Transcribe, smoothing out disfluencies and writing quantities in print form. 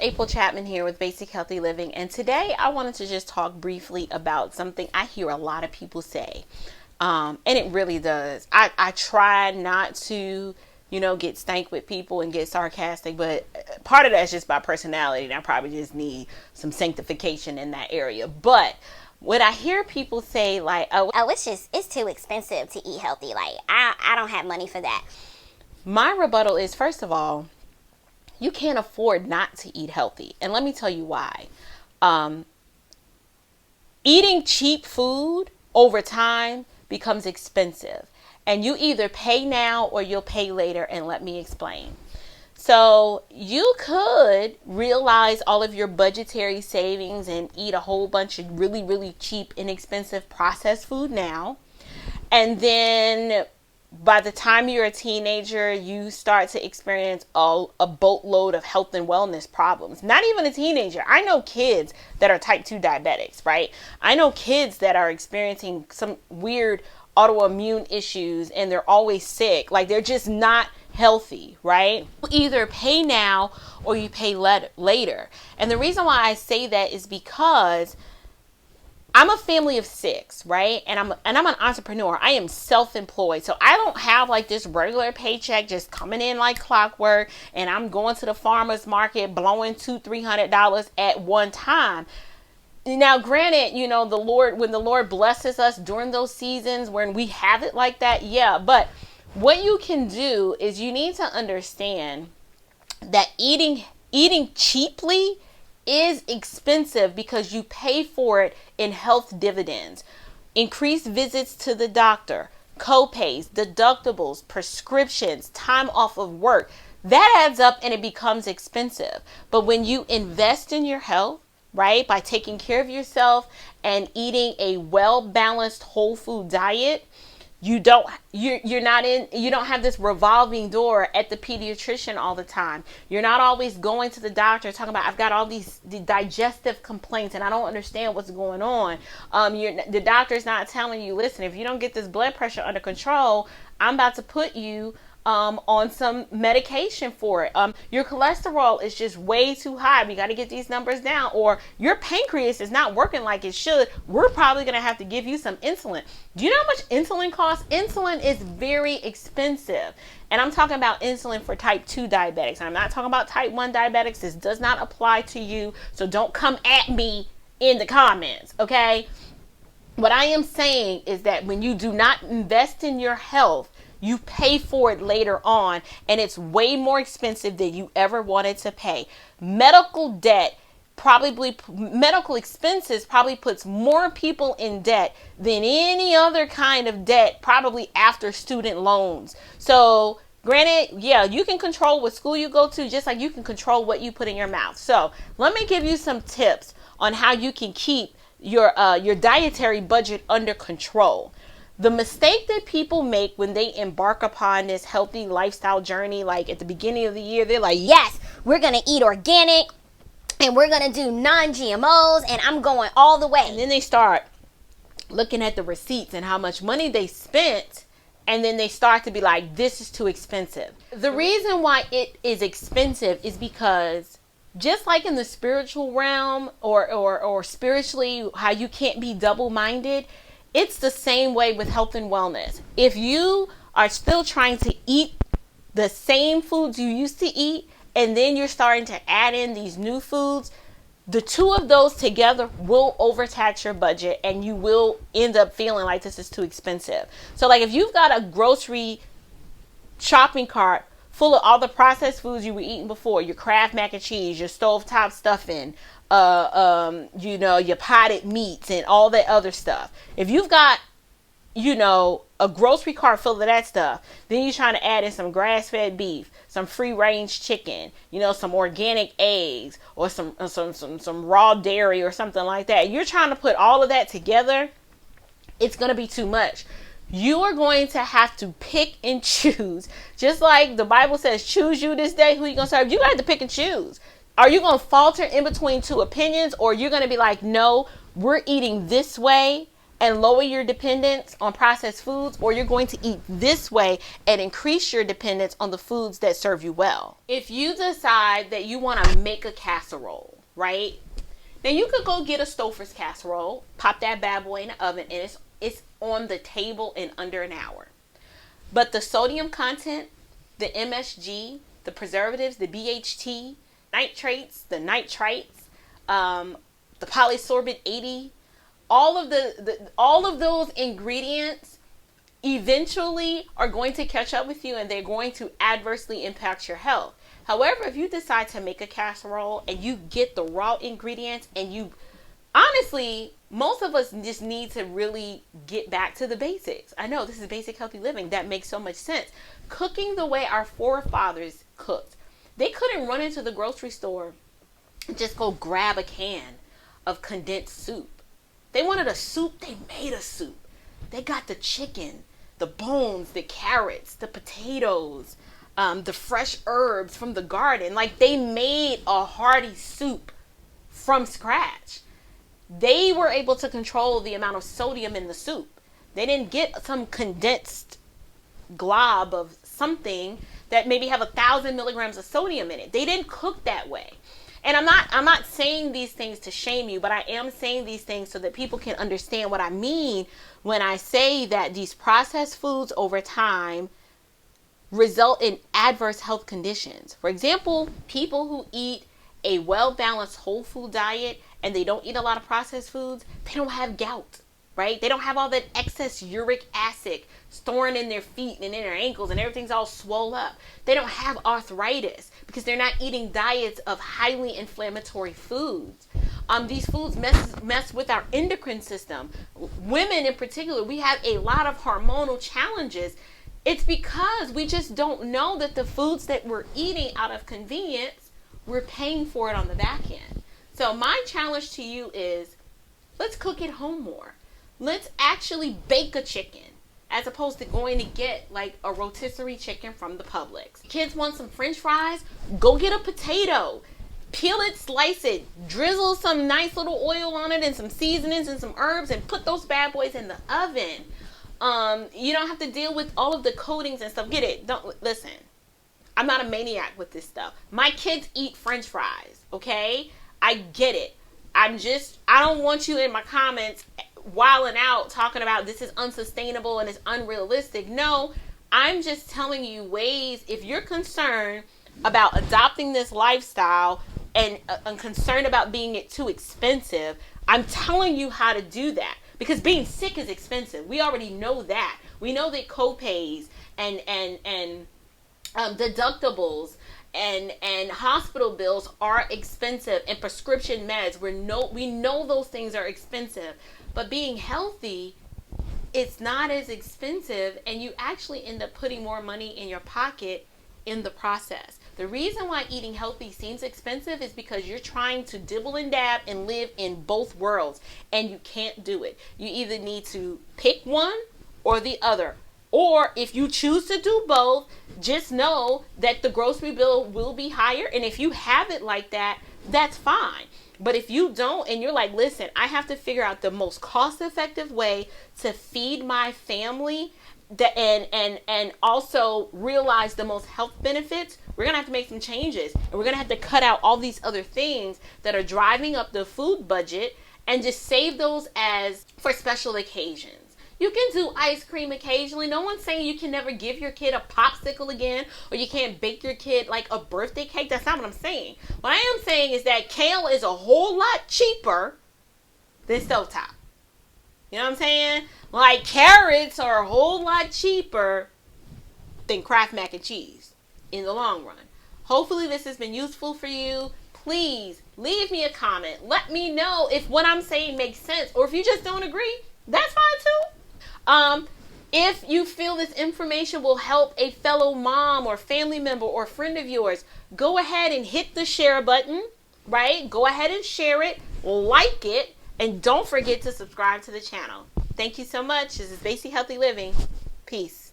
April Chapman here with Basic Healthy Living, and today I wanted to just talk briefly about something I hear a lot of people say, and it really does. I try not to, get stank with people and get sarcastic, but part of that's just my personality, and I probably just need some sanctification in that area. But when I hear people say like, oh, it's too expensive to eat healthy. Like, I don't have money for that. My rebuttal is, first of all, you can't afford not to eat healthy. And let me tell you why. Eating cheap food over time becomes expensive. And you either pay now or you'll pay later. And let me explain. So you could realize all of your budgetary savings and eat a whole bunch of really, really cheap, inexpensive processed food now. And then by the time you're a teenager, you start to experience a boatload of health and wellness problems. Not even a teenager. I know kids that are type 2 diabetics, right? I know kids that are experiencing some weird autoimmune issues and they're always sick. Like, they're just not healthy, right? You either pay now or you pay later. And the reason why I say that is because I'm a family of 6, right? And I'm an entrepreneur. I am self-employed. So I don't have like this regular paycheck just coming in like clockwork, and I'm going to the farmer's market blowing $200-$300 at one time. Now, granted, the Lord, when the Lord blesses us during those seasons when we have it like that, yeah. But what you can do is you need to understand that eating cheaply is expensive because you pay for it in health dividends, increased visits to the doctor, co-pays, deductibles, prescriptions, time off of work. That adds up and it becomes expensive. But when you invest in your health, right, by taking care of yourself and eating a well-balanced whole food diet, you don't have this revolving door at the pediatrician all the time. You're not always going to the doctor talking about, I've got all the digestive complaints and I don't understand what's going on. The doctor's not telling you, listen, if you don't get this blood pressure under control, I'm about to put you on some medication for it. Your cholesterol is just way too high. We got to get these numbers down. Or your pancreas is not working like it should. We're probably going to have to give you some insulin. Do you know how much insulin costs? Insulin is very expensive. And I'm talking about insulin for type 2 diabetics. I'm not talking about type 1 diabetics. This does not apply to you. So don't come at me in the comments, okay? What I am saying is that when you do not invest in your health, you pay for it later on, and it's way more expensive than you ever wanted to pay. Medical expenses probably puts more people in debt than any other kind of debt, probably after student loans. So granted, yeah, you can control what school you go to, just like you can control what you put in your mouth. So let me give you some tips on how you can keep your dietary budget under control. The mistake that people make when they embark upon this healthy lifestyle journey, like at the beginning of the year, they're like, yes, we're going to eat organic and we're going to do non-GMOs and I'm going all the way. And then they start looking at the receipts and how much money they spent, and then they start to be like, this is too expensive. The reason why it is expensive is because just like in the spiritual realm or spiritually, how you can't be double-minded, it's the same way with health and wellness. If you are still trying to eat the same foods you used to eat, and then you're starting to add in these new foods, the two of those together will overtax your budget and you will end up feeling like this is too expensive. So like if you've got a grocery shopping cart full of all the processed foods you were eating before, your Kraft mac and cheese, your stovetop stuffing, your potted meats and all that other stuff. If you've got, a grocery cart full of that stuff, then you're trying to add in some grass-fed beef, some free-range chicken, some organic eggs, or some raw dairy or something like that. You're trying to put all of that together. It's going to be too much. You are going to have to pick and choose. Just like the Bible says, choose you this day who you're going to serve. You got to pick and choose. Are you going to falter in between two opinions, or you're going to be like, no, we're eating this way and lower your dependence on processed foods, or you're going to eat this way and increase your dependence on the foods that serve you well. If you decide that you want to make a casserole, right? Then you could go get a Stouffer's casserole, pop that bad boy in the oven, and it's on the table in under an hour. But the sodium content, the MSG, the preservatives, the BHT, nitrates, the nitrites, the polysorbate 80, all of those ingredients eventually are going to catch up with you, and they're going to adversely impact your health. However, if you decide to make a casserole and you get the raw ingredients, and you honestly, most of us just need to really get back to the basics. I know this is basic healthy living. That makes so much sense. Cooking the way our forefathers cooked. They couldn't run into the grocery store and just go grab a can of condensed soup. They wanted a soup, they made a soup. They got the chicken, the bones, the carrots, the potatoes, the fresh herbs from the garden. Like, they made a hearty soup from scratch. They were able to control the amount of sodium in the soup. They didn't get some condensed glob of something that maybe have 1,000 milligrams of sodium in it. They didn't cook that way. And I'm not saying these things to shame you, but I am saying these things so that people can understand what I mean when I say that these processed foods over time result in adverse health conditions. For example, people who eat a well-balanced whole food diet and they don't eat a lot of processed foods, they don't have gout, right? They don't have all that excess uric acid storing in their feet and in their ankles and everything's all swole up. They don't have arthritis because they're not eating diets of highly inflammatory foods. These foods mess with our endocrine system. Women in particular, we have a lot of hormonal challenges. It's because we just don't know that the foods that we're eating out of convenience, we're paying for it on the back end. So my challenge to you is, let's cook at home more. Let's actually bake a chicken as opposed to going to get like a rotisserie chicken from the Publix. Kids want some French fries? Go get a potato. Peel it, slice it, drizzle some nice little oil on it and some seasonings and some herbs and put those bad boys in the oven. You don't have to deal with all of the coatings and stuff. Get it? Don't listen. I'm not a maniac with this stuff. My kids eat French fries, okay? I get it. I don't want you in my comments wilding out talking about this is unsustainable and it's unrealistic. No, I'm just telling you ways, if you're concerned about adopting this lifestyle and concerned about being it too expensive, I'm telling you how to do that. Because being sick is expensive. We already know that. We know that co-pays and deductibles and hospital bills are expensive, and prescription meds, we know those things are expensive. But being healthy, it's not as expensive, and you actually end up putting more money in your pocket in the process. The reason why eating healthy seems expensive is because you're trying to dibble and dab and live in both worlds, and you can't do it. You either need to pick one or the other. Or if you choose to do both, just know that the grocery bill will be higher. And if you have it like that, that's fine. But if you don't, and you're like, listen, I have to figure out the most cost-effective way to feed my family and also realize the most health benefits, we're going to have to make some changes. And we're going to have to cut out all these other things that are driving up the food budget and just save those as for special occasions. You can do ice cream occasionally. No one's saying you can never give your kid a popsicle again, or you can't bake your kid like a birthday cake. That's not what I'm saying. What I am saying is that kale is a whole lot cheaper than stovetop. You know what I'm saying? Like, carrots are a whole lot cheaper than Kraft mac and cheese in the long run. Hopefully this has been useful for you. Please leave me a comment. Let me know if what I'm saying makes sense, or if you just don't agree, that's fine too. If you feel this information will help a fellow mom or family member or friend of yours, go ahead and hit the share button, right? Go ahead and share it, like it, and don't forget to subscribe to the channel. Thank you so much. This is Basic Healthy Living. Peace.